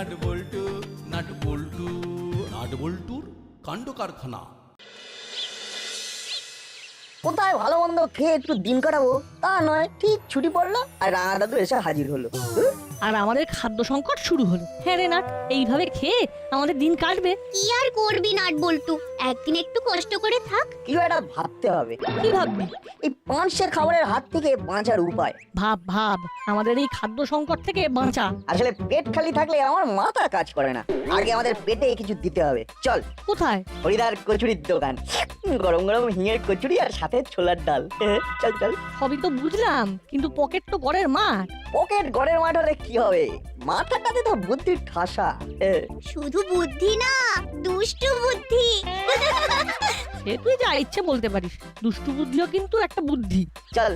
Nut বল্টু, nut বল্টু, nut বল্টুর কাণ্ড কারখানা। কোথায় ভালো মন্দ খেয়ে একটু দিন কাটাবো তা নয়, ঠিক ছুটি পড়লো আর রাঙা দাদু এসে হাজির হলো। আর আমাদের খাদ্য সংকট শুরু হলো। হ্যাঁ রে নাট, এইভাবে খেয়ে আমাদের দিন কাটবে। কি আর করবি নাট বল্টু, একদিন একটু কষ্ট করে থাক। কিছু একটা ভাবতে হবে। কি ভাববি? এই পাঁচশের খাবারের হাত থেকে বাঁচার উপায়। ভাব ভাব, আমাদের এই খাদ্য সংকট থেকে বাঁচা। আসলে পেট খালি থাকলে আমার মাথা কাজ করে না। আগে আমাদের পেটে কিছু দিতে হবে। চল কোথায়? হরিদার কচুরির দোকান, গরম গরম হিঙের কচুরি আর সাথে ছোলার ডাল। চল চল। সবই তো বুঝলাম, কিন্তু পকেট তো ঘরের মাঠ। পকেট ঘরের মাঠ হলে কি হবে, মাথাটাতে তো বুদ্ধির ঠাসা। শুধু বুদ্ধি না, দুষ্টু বুদ্ধি। সে তুই যা ইচ্ছে বলতে পারিস, দুষ্টু বুদ্ধিও কিন্তু একটা বুদ্ধি। চল।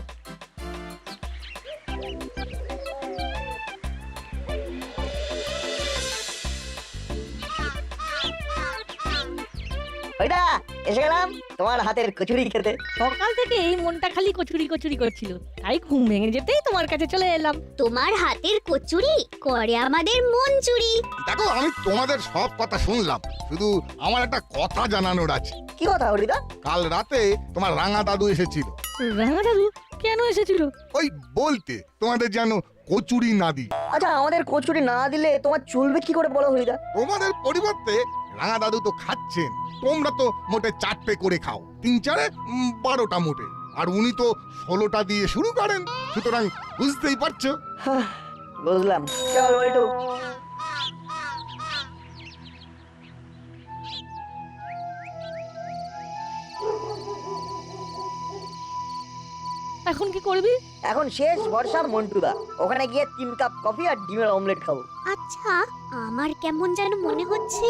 ওইটা এসে গেলাম তোমার হাতের কচুরি খেতে। সকাল থেকে এই মনটা খালি কচুরি কচুরি করছিল, তাই ঘুম ভেঙে যেতেই তোমার কাছে চলে এলাম। তোমার হাতের কচুরি করে আমাদের মন চুরি। দেখো, আমি তোমাদের সব কথা শুনলাম, শুধু আমার একটা কথা জানানোর আছে। কি কথা হরিদা? কাল রাতে তোমার রাঙা দাদু এসেছিল। রাঙা দাদু কেন এসেছিল? ওই বলতে তোমাদের যেন কচুরি না দিই। আচ্ছা, আমাদের কচুরি না দিলে তোমার চলবে কি করে বলো হরিদা? তোমাদের পরিবর্তে রাঙা দাদু তো খাচ্ছেন, তোমরা তো মোটে 4টে করে খাও, 3 4 12টা মোটে, আর উনি তো 16টা দিয়ে শুরু করেন। সুতরাং বুঝতেই পারছো। বুঝলাম। চল বল্টু। এখন কি করবি? এখন শেষ ভরসা মন্টুদা, ওখানে গিয়ে 3 কাপ কফি আর ডিমের অমলেট খাবো। আচ্ছা, আমার কেমন যেন মনে হচ্ছে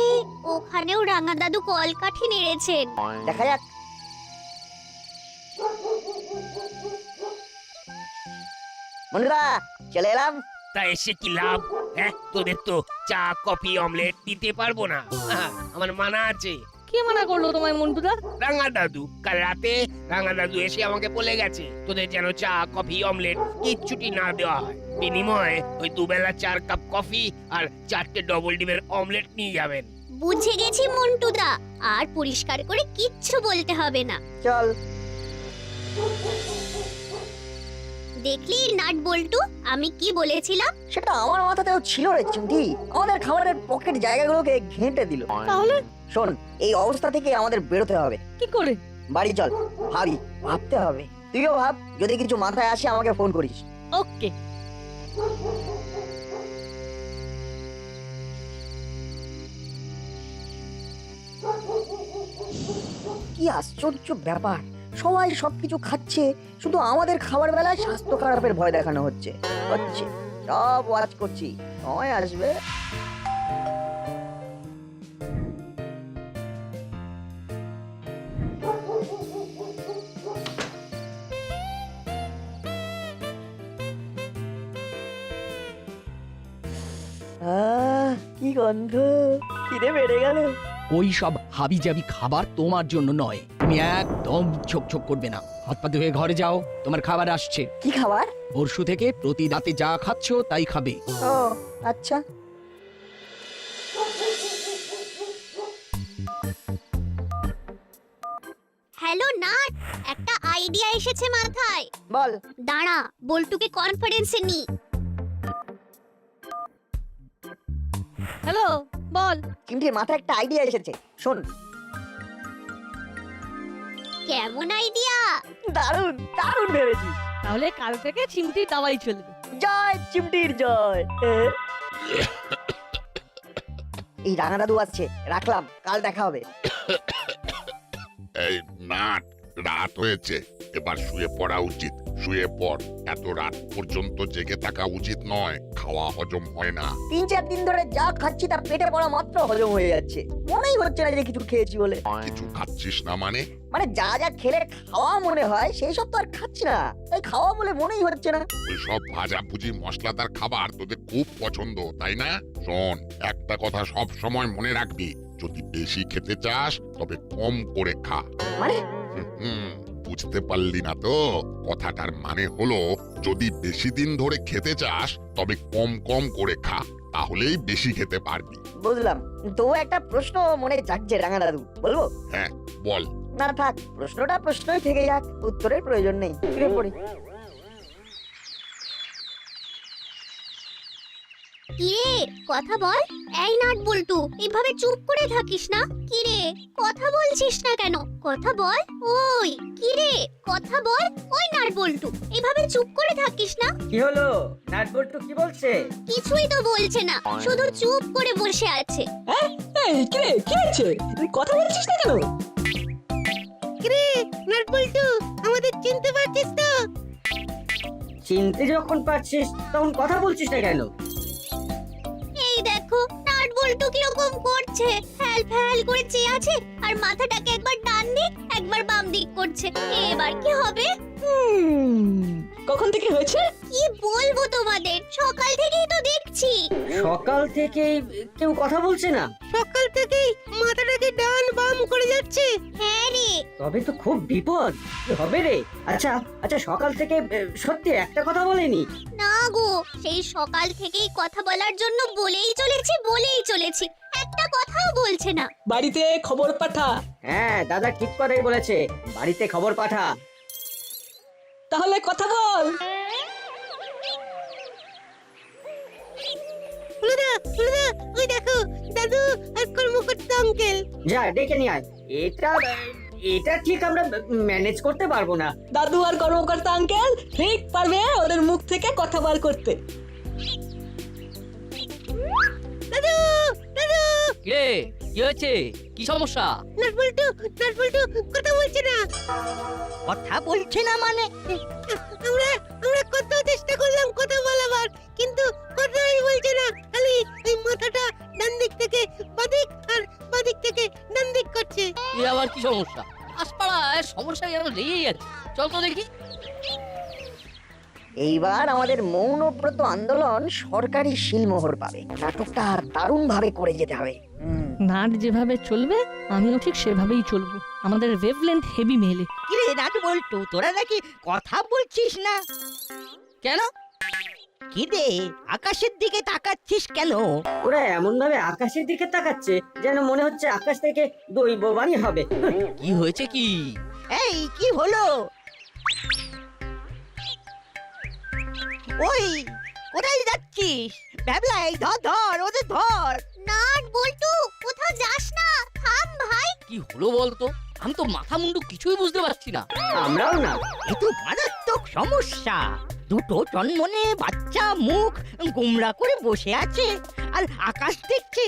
ওখানেও রাঙা দাদু কলকাঠি নেড়েছেন। দেখা যাক। মন্টুদা চলে এলাম। তা এসে কি লাভ? হ্যাঁ, তোদের তো চা কফি অমলেট দিতে পারবো না। আমার মানা আছে। কে মানা করলো তোমায় মন্টুদা? রাঙা দাদু কাল রাতে রাঙা দাদু এসে আমাকে বলে গেছে তোদের যেন চা কফি অমলেট কিচ্ছুটি না দেওয়া হয়। বিনিময়ে ওই দুবেলা 4 কাপ কফি আর 4টে ডবল ডিমের অমলেট নিয়ে যাবেন। বুঝে গেছি মন্টুদা, আর পরিষ্কার করে কিচ্ছু বলতে হবে না। চল। দেখলি নাট বল্টু, আমি কি বলেছিলাম? সেটা আমার মাথাতেও ছিল রে চিমটি, আমাদের খাবারের পকেট জায়গাগুলোকে ঘেঁটে দিল। তাহলে শোন, এই অবস্থা থেকে আমাদের বেরোতে হবে। কি করে? বাড়ি চল, ভাবতে হবে। তুইও ভাব, যদি কিছু মাথায় আসে আমাকে ফোন করিস। ওকে। কি আশ্চর্য ব্যাপার, সবাই সবকিছু খাচ্ছে, শুধু আমাদের খাবার বেলায় স্বাস্থ্য খারাপের ভয় দেখানো হচ্ছে। সব ওয়াচ করছি, সময় আসবে। কি গন্ধ, খিদে বেড়ে গেল। ওই সব হাবিজাবি খাবার তোমার জন্য নয়, তুমি একদম ছোক করবে না। হাত পা ধুয়ে ঘরে যাও, তোমার খাবার আসছে। কি খাবার? পরশু থেকে প্রতি রাতে যা খাচ্ছ তাই খাবে। ও আচ্ছা। হ্যালো নাট, একটা আইডিয়া এসেছে মাথায়। বল। দাঁড়া, বল্টুকে কনফারেন্সে নি। হ্যালো, বল। চিমটির মাথায় একটা আইডিয়া এসেছে, শোন। কেমন আইডিয়া? দারুণ দারুণ ভেবেছি। তাহলে কাল থেকে চিমটি দাওয়াই চলবে। জয় চিমটির জয়। এই রাঙা দাদু আসছে, রাখলাম, কাল দেখা হবে। এই নাট, রাত হয়েছে, এবার শুয়ে পড়া উচিত। শুয়ে পড়, এত রাত পর্যন্ত জেগে থাকা উচিত নয়, খাওয়া হজম হয় না। 3 4 দিন ধরে যা খাচ্ছি তা পেটে পড়া মাত্র হজম হয়ে যাচ্ছে, মনেই হচ্ছে না যে কিছু খেয়েছি বলে। কিছু খাচ্ছিস না মানে? মানে যা যা খেলে খাওয়া মনে হয় সেই সব তো আর খাচ্ছি না, তাই খাওয়া বলে মনেই হচ্ছে না। ওই সব ভাজাভুজি মশলাদার খাবার তোদের খুব পছন্দ, তাই না? শোন, একটা কথা সব সময় মনে রাখবি, যদি বেশি খেতে চাস তবে কম করে খা। মানে? বুঝতে পারলি না তো? কথাটার মানে হলো, যদি বেশি দিন ধরে খেতে চাস তবে কম কম করে খা, তাহলেই বেশি খেতে পারবি। বুঝলাম, তো একটা প্রশ্ন মনে জাগছে রাঙা দাদু, বলবো? হ্যাঁ বল। না থাক, প্রশ্নটা প্রশ্নই থেকে যাক, উত্তরের প্রয়োজন নেই। ফিরে পড়ি। কিরে কথা বল। এই নাট বল্টু, এভাবে চুপ করে থাকিস না। কিরে কথা বলছিস না কেন? কথা বল। ওই কিরে কথা বল। ওই নাট বল্টু, এভাবে চুপ করে থাকিস না। কি হলো? নাট বল্টু কি বলছে? কিছুই তো বলছে না, শুধু চুপ করে বসে আছে। এই কিরে কি হয়েছে? তুই কথা বলছিস না কেন? কিরে নাট বল্টু, আমাদের চিনতে পারছিস তো? চিনতে যখন পারছিস তখন কথা বলছিস না কেন? এই দেখো নাট বল্টু কিরকম করছে, ফ্যাল ফ্যাল করে চেয়ে আছে আর মাথাটাকে একবার ডান দিক একবার বাম দিক করছে। এবার কি হবে? কখন থেকে হয়েছে? কি বলবো তোমাদের, সকাল থেকেই তো দেখছি। সকাল থেকে কেউ কথা বলছে না? সকাল থেকেই মাথাটাকে ডান বাম করে যাচ্ছে। হ্যাঁ রে। তবে তো খুব বিপদ। কি হবে রে? আচ্ছা আচ্ছা, সকাল থেকে সত্যি একটা কথা বলেনি? না গো, সেই সকাল থেকেই কথা বলার জন্য বলেই চলেছি, একটা কথাও বলছে না। বাড়িতে খবর পাঠা। হ্যাঁ, দাদা ঠিক কথাই বলেছে, বাড়িতে খবর পাঠা। তাহলে কথা বল। ওই দেখো দাদু আর কর্মকর্তা আঙ্কেল। যা ডেকে নিয়ে আয়। এটা ঠিক আমরা ম্যানেজ করতে পারবো না। দাদু আর কর্মকর্তা আঙ্কেল ঠিক পারবে ওদের মুখ থেকে কথা বার করতে। দাদু দাদু। কিরে কি হয়েছে? কি সমস্যা? নাট বল্টু কথা বলছে না। কথা বলছে না মানে? আমরা কত চেষ্টা করলাম কথা বলাবার, কিন্তু কথাই বলছে না। খালি এই মাথাটা ডান দিক থেকে বাদিক আর বাদিক থেকে ডান দিক করছে। এ আবার কি সমস্যা? আশপাড়ায় সমস্যা যেন লেগেই আছে। চল তো দেখি। এইবার আমাদের মৌনব্রত আন্দোলন সরকারি শিলমোহর পাবে। নাটকটা দারুণ ভাবে করে যেতে হবে। নাট যেভাবে চলবে আমিও ঠিক সেভাবেই চলবো। আমাদের ওয়েভলেন্থ হেভি মেলে। কিরে নাট বল্টু, তোরা নাকি কথা বলছিস না কেন? কি রে, আকাশের দিকে তাকাচ্ছিস কেন? ওরা এমন ভাবে আকাশের দিকে তাকাচ্ছে যেন মনে হচ্ছে আকাশ থেকে দৈববাণী হবে। কি হয়েছে কি? এই কি হলো? ওই কোথায় যাচ্ছিস? ভ্যাবলাই ধর ওদের ধর। নাট বল্টু কোথাও যাস না, থাম ভাই। কি হলো বলতো? আমি তো মাথা মুন্ডু কিছুই বুঝতে পারছি না। আমরাও না। এ তো মারাত্মক সমস্যা। দুটো জন্মনে বাচ্চা মুখ গোমরা করে বসে আছে আর আকাশ দেখছে।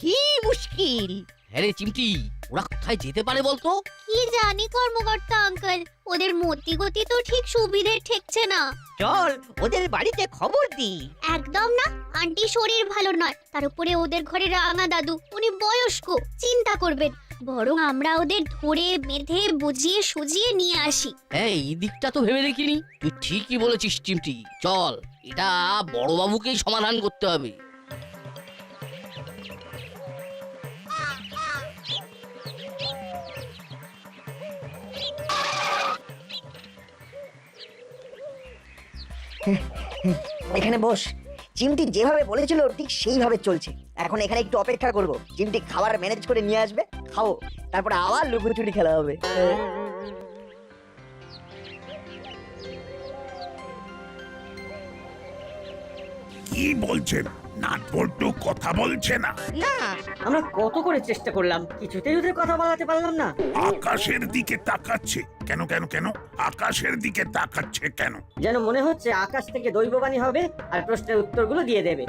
কি মুশকিল। হ্যাঁ রে চিমটি, ওরা কোথায় যেতে পারে বলতো? কি জানি কর্মকর্তা আঙ্কেল, ওদের মতি গতি তো ঠিক সুবিধে ঠেকছে না। চল ওদের বাড়িতে খবর দি। একদম না, আন্টি শরীর ভালো নয়, তার উপরে ওদের ঘরে রাঙা দাদু, উনি বয়স্ক, চিন্তা করবেন। বরং আমরা ওদের ধরে বেঁধে বুঝিয়ে সুজিয়ে নিয়ে আসি। এই দিকটা তো ভেবে দেখিনি। তুই ঠিকই বলেছিস চিমটি। চল, এটা বড়বাবুকেই সমাধান করতে হবে। এখানে বস। চিমটি যেভাবে বলেছিল ঠিক সেইভাবে চলছে। এখন এখানে একটু অপেক্ষা করব, চিমটি খাবার ম্যানেজ করে নিয়ে আসবে, খাবো, তারপর আবার লুকোচুরি খেলা হবে। কি বলছেন? নাট বল্টু কথা বলছে না? না, আমরা কত করে চেষ্টা করলাম, কিছুতেই ওদের কথা বলাতে পারলাম না। আকাশের দিকে তাকাচ্ছে কেন কেন কেন? আকাশের দিকে তাকাচ্ছে কেন? যেন মনে হচ্ছে আকাশ থেকে দৈববাণী হবে আর প্রশ্নের উত্তরগুলো দিয়ে দেবে।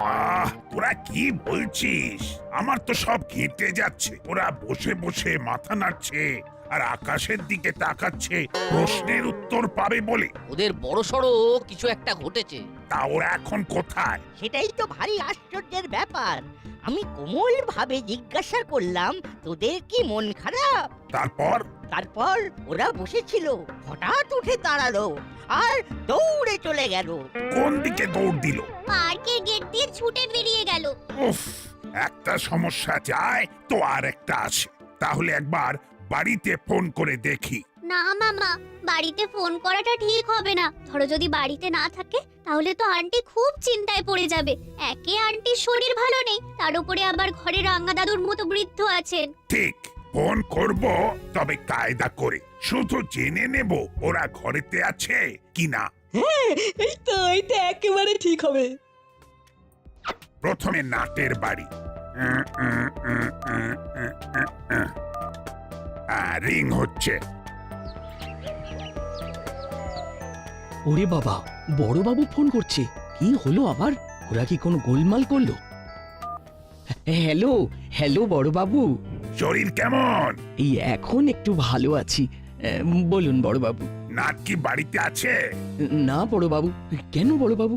তোরা কি বলছিস? আমার তো সব ঘেঁটে যাচ্ছে। ওরা বসে বসে মাথা নাড়ছে আর আকাশের দিকে তাকাচ্ছে প্রশ্নের উত্তর পাবে বলে। ওদের বড়সড় কিছু একটা ঘটেছে। তা ওরা এখন কোথায়? সেটাই তো ভারী আশ্চর্যের ব্যাপার। আমি কোমল ভাবে জিজ্ঞাসা করলাম, তোদের কি মন খারাপ? তারপর ওরা বসেছিল, হঠাৎ উঠে দাঁড়ালো আর দৌড়ে চলে গেল। কোন দিকে দৌড় দিল? পার্কের গেট দিয়ে ছুটে বেরিয়ে গেল। উফ, একটা সমস্যা যায় তো আর একটা আছে। তাহলে একবার বাড়িতে ফোন করে দেখি। না মামা, বাড়িতে ফোন করাটা ঠিক হবে না। ধরো যদি বাড়িতে না থাকে তাহলে তো আন্টি খুব চিন্তায় পড়ে যাবে। একে আন্টির শরীর ভালো নেই, তার উপরে আবার ঘরে রাঙা দাদুর মতো বৃদ্ধ আছেন। ঠিক, ফোন করব, তবে কায়দা করে। শুধু জেনে নেব ওরা ঘরেতে আছে কিনা। এই তো একেবারে ঠিক হবে। প্রথমে নাটের বাড়ি। রিং হচ্ছে। ওরে বাবা, বড়বাবু ফোন করছে। কি হলো আবার? ওরা কি কোনো গোলমাল করলো? হ্যালো হ্যালো বড়বাবু। শরীর কেমন? এই এখন একটু ভালো আছি। বলুন বড়বাবু। নাট কি বাড়িতে আছে? না বড়বাবু। কেন বড়বাবু,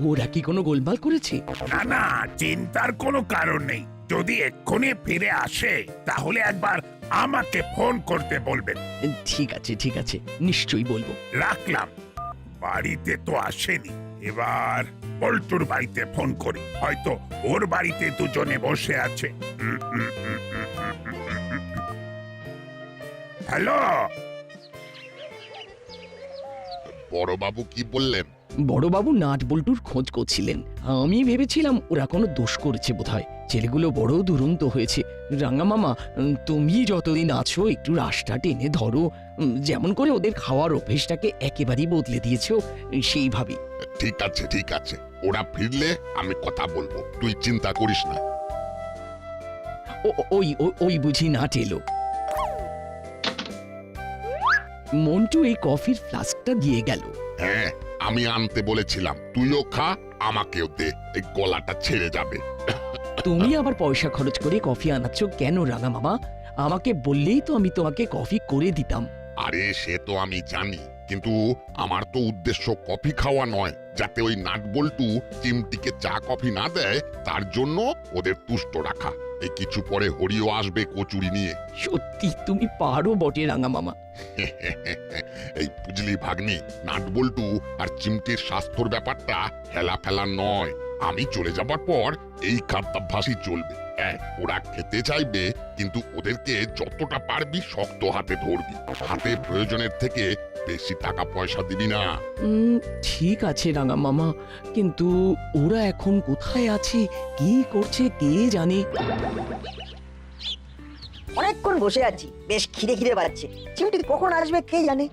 ওরা কি কোনো গোলমাল করেছে? না না, চিন্তার কোনো কারণ নেই। যদি এক্ষুনি ফিরে আসে তাহলে একবার আমাকে ফোন করতে বলবেন। ঠিক আছে ঠিক আছে, নিশ্চয়ই বলবো। রাখলাম। বাড়িতে তো আসেনি, এবার বল্টুর বাড়িতে ফোন করি। হয়তো ওর বাড়িতে দুজনে বসে আছে। হ্যালো। বড়বাবু কি বললেন? বড়বাবু নাট বল্টুর খোঁজ করছিলেন। আমি ভেবেছিলাম ওরা কোনো দোষ করেছে বোধহয়। ছেলেগুলো বড় দুরন্ত হয়েছে। রাঙা মামা, তুমি যতদিন আছো একটু রাশটা টেনে ধরো। যেমন করে ওদের খাওয়ার অভ্যেসটাকে একেবারেই বদলে দিয়েছো, সেইভাবেই। ঠিক আছে ঠিক আছে, ওরা ফিরলে আমি কথা বলবো, তুই চিন্তা করিস না। ওই বুঝি নাট এলো। মন্টু এই কফির ফ্লাস্কটা দিয়ে গেল। হ্যাঁ, আমি আনতে বলেছিলাম, তুইও খা, আমাকেও দে, এই গলাটা ছেড়ে যাবে। তুমি আবার পয়সা খরচ করে কফি আনাচ্ছ কেন রাঙা মামা? আমাকে বললেই তো আমি তোমাকে কফি করে দিতাম। আরে সে তো আমি জানি, কিন্তু আমার তো উদ্দেশ্য কফি খাওয়া নয়। যাতে ওই নাট বল্টু চিমটিকে চা কফি না দেয়, তার জন্য ওদের তুষ্ট রাখা। এই কিছু পরে হরিও আসবে কচুরি নিয়ে। সত্যি তুমি পারো বটে রাঙা মামা। এই বুঝলি ভাগ্নি, নাট বল্টু আর চিমটির স্বাস্থ্যর ব্যাপারটা হেলা ফেলা নয়। আমি চলে যাবার পর এই খাদ্যাভ্যাসই চলবে। ওরা খেতে চাইবে, কিন্তু ওদেরকে যতটা পারবি শক্ত হাতে ধরবি। হাতে প্রয়োজনের থেকে বেশি টাকা পয়সা দিবি না। ঠিক আছে রাঙা মামা, কিন্তু ওরা এখন কোথায় আছে, কি করছে কে জানে। অনেকক্ষণ বসে আছি, বেশ খিদে খিদে পাচ্ছে। চিমটি কখন আসবে কে জানে।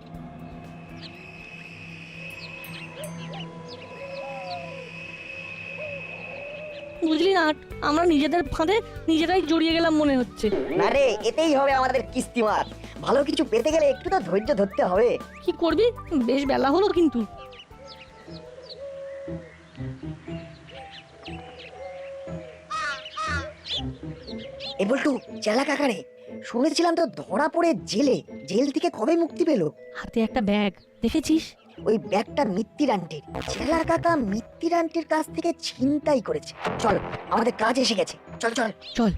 বুঝলি না, আমরা নিজেদের ফাঁদে নিজেরাই জড়িয়ে গেলাম মনে হচ্ছে। না রে, এতেই হবে আমাদের কিস্তিমাত। ভালো কিছু পেতে গেলে একটু তো ধৈর্য ধরতে হবে। কি করবি? বেশ বেলা হলো কিন্তু। এ বল্টু, চেলা কাকারে শুনেছিলাম তো ধরা পড়ে জেলে। জেল থেকে কবে মুক্তি পেল? হাতে একটা ব্যাগ, দেখেছিস? ওই ব্যাগটা মিত্তির আন্টির। চেলা কাকা মিত্তির আন্টির কাছ থেকে ছিনতাই করেছে। চল, আমাদের কাজ এসে গেছে। চল চল চল।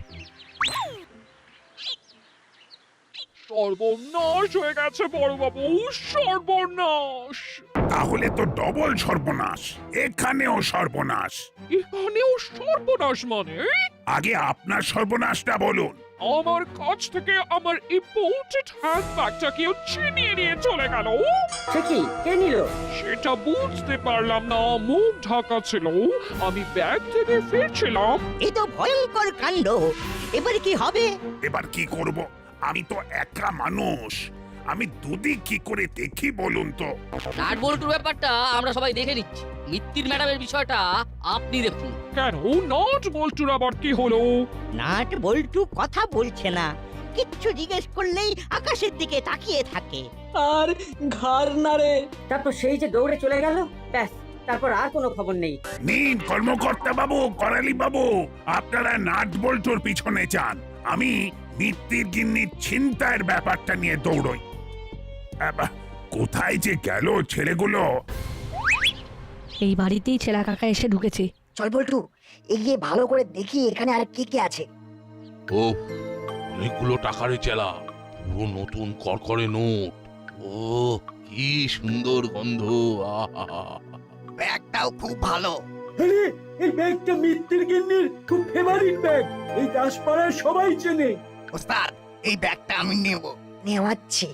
সর্বনাশ হয়ে গেছে বড়বাবু, সর্বনাশ। তাহলে তো ডবল সর্বনাশ। এখানেও সর্বনাশ। এখানেও সর্বনাশ মানে? আগে আপনার সর্বনাশটা বলুন। আমার কাছ থেকে আমার ইম্পোর্টেড হ্যান্ডব্যাগটা কেউ ছিনিয়ে নিয়ে চলে গেল। সে কি, কে নিল? সেটা বুঝতে পারলাম না, মুখ ঢাকা ছিল। আমি ব্যাগ থেকে ফিরছিলাম। এই তো ভয়ঙ্কর কাণ্ড। এবারে কি হবে? এবার কি করব? আমি তো একা মানুষ। আমি দুদিক কি করে দেখি বলুন তো? নাট বল্টুর ব্যাপারটা আমরা সবাই দেখে নিচ্ছি। মিত্তির ম্যাডামের বিষয়টা আপনি দেখুন। কেন নাট বল্টুর আবার কি হলো? নাট বল্টু কথা বলছে না, কিচ্ছু জিজ্ঞেস করলেই আকাশের দিকে তাকিয়ে থাকে। আর ঘাড় নাড়ে। তারপর সেই যে দৌড়ে চলে গেল, ব্যাস, তারপর আর কোনো খবর নেই। নিন কর্মকর্তা বাবু, করালি বাবু, আপনারা নাট বল্টুর পিছনে যান। আমি মিত্তির গিন্নির ছিনতাইয়ের ব্যাপারটা নিয়ে দৌড়ই। কোথায় যে গেল ছেলেগুলো? এই বাড়িতেই ছেলা কাকা এসে ঢুকেছে। চল বল্টু, এগিয়ে ভালো করে দেখি এখানে আর কে কে আছে। ও, অনেকগুলো টাকারে চেলা, পুরো নতুন করকরে নোট। ও, কি সুন্দর গন্ধ। আহা, ব্যাগটাও খুব ভালো। আরে এই ব্যাগটা মিত্তির গিন্নির খুব ফেভারিট ব্যাগ। এই দাসপাড়ার সবাই চেনে। ওস্তাদ, এই ব্যাগটা আমি নেব। নেওয়াচ্ছি।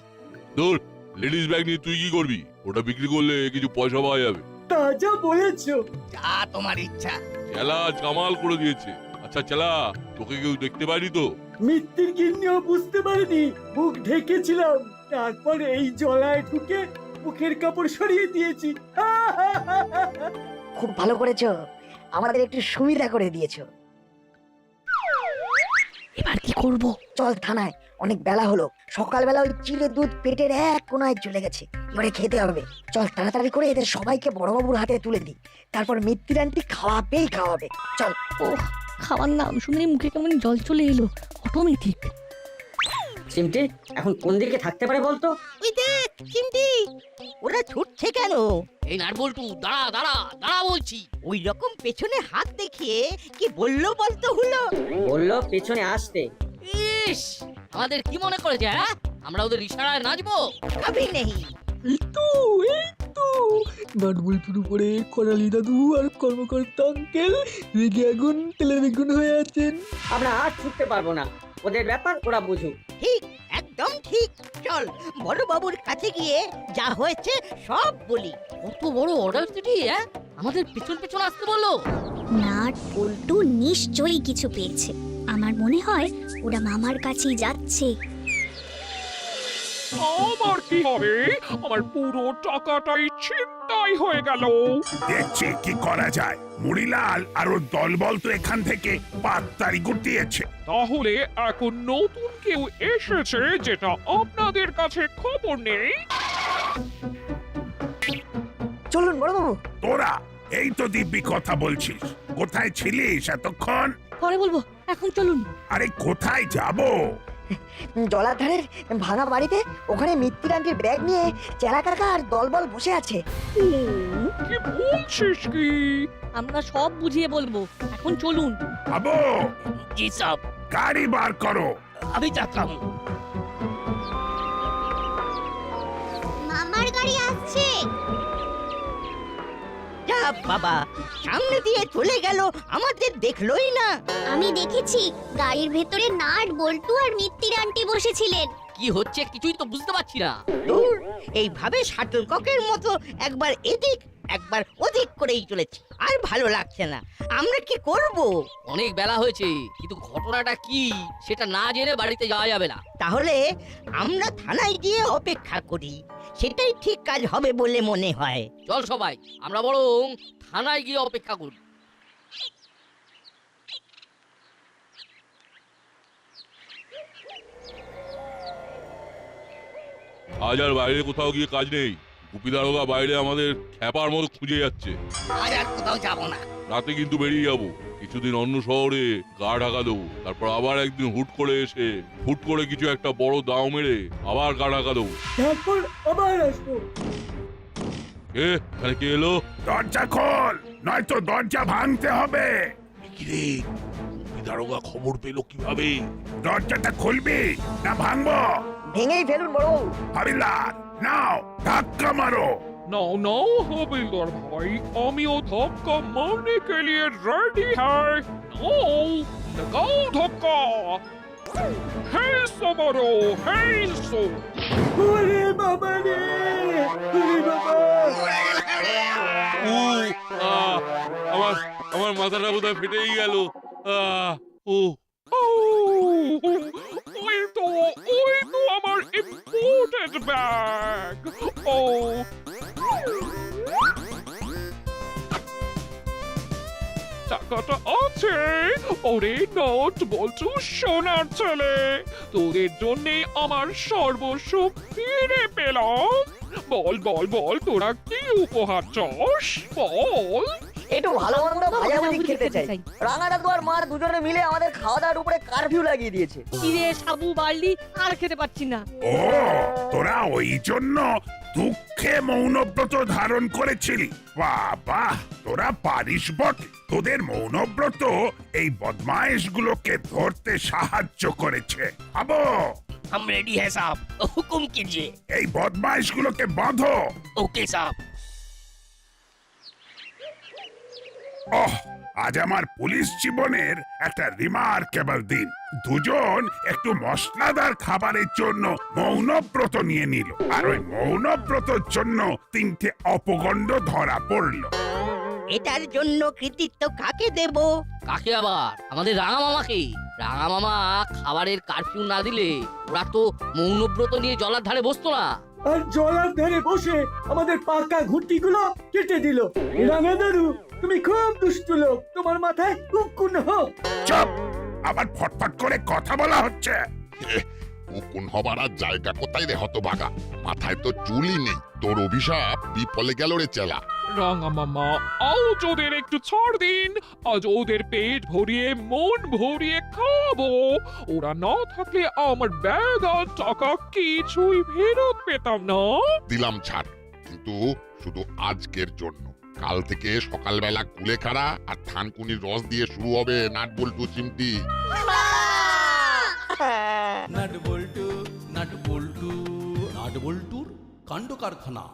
দূর, লেডিস ব্যাগ নিয়ে তুই কি করবি? ওটা বিক্রি করলে কিছু পয়সা পাওয়া যাবে। তা যা বলেছো। যা তোমার ইচ্ছা। চেলা কামাল করে দিয়েছে। আচ্ছা চেলা, তোকে কেউ দেখতে পায়নি তো? মিত্তির গিন্নিও বুঝতে পারিনি, মুখ ঢেকেছিলাম। তারপর এই জলায় ঢুকে মুখের কাপড় সরিয়ে দিয়েছি। খুব ভালো করেছো, আমাদের একটু সুবিধা করে দিয়েছো। এবার কি করব? চল থানায়, অনেক বেলা হলো। সকালবেলা ওই চিড়ে দুধ পেটের এক কোনায় চলে গেছে, এবারে খেতে হবে। চল তাড়াতাড়ি করে এদের সবাইকে বড়বাবুর হাতে তুলে দিই, তারপর মিত্তির আন্টি খাওয়াবেই খাওয়াবে। চল। ও খাওয়ার নাম শুনে মুখে কেমন জল চলে এলো, অটোমেটিক। চিমটি এখন কোন দিকে থাকতে পারে বলতো? ওই দেখ চিমটি, ওরা ছুটছে কেন? এই নাট বল্টু, দাঁড়া দাঁড়া দাঁড়া বলছি। ওই রকম পেছনে হাত দেখিয়ে কি বললো বলতো হলো? বললো পেছনে আসতে। ইস, আমাদের কি মনে করেছে? হ্যাঁ, আমরা ওদের ইশারায় নাচবো? কবি নেই। এই তো নাটবল্টুর উপরে করালি দাদু আর কর্মকর্তা আঙ্কেল রেগে আগুন তেলে বেগুন হয়ে আছেন। আমরা আর ছুটতে পারবো না, ওদের ব্যাপার ওরা বুঝুক। ঠিক, একদম ঠিক। চল বড় বাবুর কাছে গিয়ে যা হয়েছে সব বলি। কত বড় অর্ডার দিদি, হ্যাঁ? আমাদের পেছন পেছন আসতে বললো। নাট বল্টু নিশ্চয়ই কিছু পেয়েছে। আমার মনে হয় ওরা মামার কাছেই যাচ্ছে। আমার কি হবে? আমার পুরো টাকাটাই ছিনতাই হয়ে গেল। দেখছি কি করা যায়। মুড়িলাল আর ওর দলবল তো এখান থেকে পাত্তারি গুটিয়েছে। তাহলে এখন নতুন কেউ এসেছে যেটা আপনাদের কাছে খবর নেই। চলুন বড়বাবু। তোরা এই তো দিব্যি কথা বলছিস, কোথায় ছিলিস এতক্ষণ? পরে বলবো, এখন চলুন। আরে কোথায় যাব? জলার ধারের ভাঙা বাড়িতে, ওখানে মিত্তির আন্টির ব্যাগ নিয়ে চেলা কাকা আর দলবল বসে আছে। কি বলছিস কি? আমরা সব বুঝিয়ে বলবো, এখন চলুন। আবো জি সব, গাড়ি বার করো। আমি যাচ্ছি। মামার গাড়ি আসছে। যা বাবা, সামনে দিয়ে চলে গেল, আমাদের দেখলোই না। আমি দেখেছি গাড়ির ভেতরে নাট বল্টু আর মিত্তির আন্টি বসেছিলেন। কি হচ্ছে কিছুই তো বুঝতে পারছি না। দূর, এইভাবে শাটলককের মতো একবার এদিক একবার ওদিক করেই চলেছি, আর ভালো লাগছে না। আমরা কি করব? অনেক বেলা হয়েছে, কিন্তু ঘটনাটা কি সেটা না জেনে বাড়িতে যাওয়া যাবে না। তাহলে আমরা থানায় গিয়ে অপেক্ষা করি, সেটাই ঠিক কাজ হবে বলে মনে হয়। চল সবাই, আমরা বরং থানায় গিয়ে অপেক্ষা করি। আজ আর বাইরে কোথাও গিয়ে কাজ নেই। গুপি দারোগা বাইরে আমাদের খ্যাপার মতো খুঁজে যাচ্ছে। আজ আর কোথাও যাব না। রাতে কিন্তু বেরিয়ে যাবো, কিছুদিন অন্য শহরে গা ঢাকা দেবো, তারপর আবার একদিন হুট করে এসে হুট করে কিছু একটা বড় দাও মেরে আবার গা ঢাকা দেবো। তারপর আবার আসবো। এখানে কে এলো? দরজা খোল, নয়তো দরজা ভাঙতে হবে। কিরে, গুপি দারোগা খবর পেলো কিভাবে? দরজাটা খুলবি না ভাঙবো? ভেঙেই ফেলুন বড়বাবু। হাবিলদার নাও, ধাক্কা মারো। নাও নাও হবিলদার ভাই, আমিও ধক্কা মারने के लिए रेडी है। नाও, लगाओ धक्का। হেসো মারো, হেসো। ওরে বাবা রে, ওরে বাবা। আমার আমার মাথাটা বোধহয় ফেটেই গেল। ওই তো আমার ইম্পোর্টেড ব্যাগ। ও টাকাটা আছে। ওরে নোট বলছু সোনার ছেলে, তোদের জন্য আমার সর্বস্ব ফিরে পেলাম। বল বল বল, তোরা কি উপহার চাস বল? একটু ভালো মন্দ ভাজাভুজি খেতে চাই। রাঙা দাদু আর মার দুজনে মিলে আমাদের খাওয়া দাওয়ার উপরে কারফিউ লাগিয়ে দিয়েছে। চিড়ে সাবু বার্লি আর খেতে পাচ্ছি না। ও, তোরা ওই জন্য দুঃখে মৌনব্রত ধারণ করেছিলি? বাবা, তোরা পারিস বটে। তোদের মৌনব্রত এই বদমাইশগুলোকে ধরতে সাহায্য করেছে। আবো हम रेडी है साहब, हुकुम कीजिए। এই বদমাইশগুলোকে বাঁধো। ओके साहब। ওহ, আজ আমার পুলিশ জীবনের একটা রিমার্কেবল দিন। দুজন একটু মশলাদার খাবারের জন্য মৌনব্রত নিয়ে নিল, আর ওই মৌনব্রতর জন্য 3টে অপগণ্ড ধরা পড়লো। এটার জন্য কৃতিত্ব কাকে দেব? কাকে আবার? আমাদের রাঙা মামাকে। রাঙা মামা খাবারের কারফিউ না দিলে ওরা তো মৌনব্রত নিয়ে জলার ধারে বসতো না। আর জলার ধারে বসে আমাদের পাকা ঘুঁটিগুলো কেটে দিল। রাঙা দাদু, তুমি খুব দুষ্টু লোক, তোমার মাথায় উকুন হোক। চুপ! আবার ফটফট করে কথা বলা হচ্ছে। উকুন হবার আর জায়গা কোথায় রে হতভাগা? মাথায় তো চুলই নেই। তোর অভিশাপ বিফলে গেল রে চেলা। রাঙা মামা, আজ ওদের একটু ছাড় দিন। আজ ওদের পেট ভরিয়ে মন ভরিয়ে খাবো। ওরা না থাকলে আমার ব্যাগ আর টাকা কিছুই ফেরত পেতাম না। দিলাম ছাড়, কিন্তু শুধু আজকের জন্য। কাল থেকে সকালবেলা কুলেখাড়া আর থানকুনির রস দিয়ে শুরু হবে নাট বল্টু চিমটি। নাট বল্টু, নাট বল্টু, নাট বল্টুর কাণ্ড কারখানা।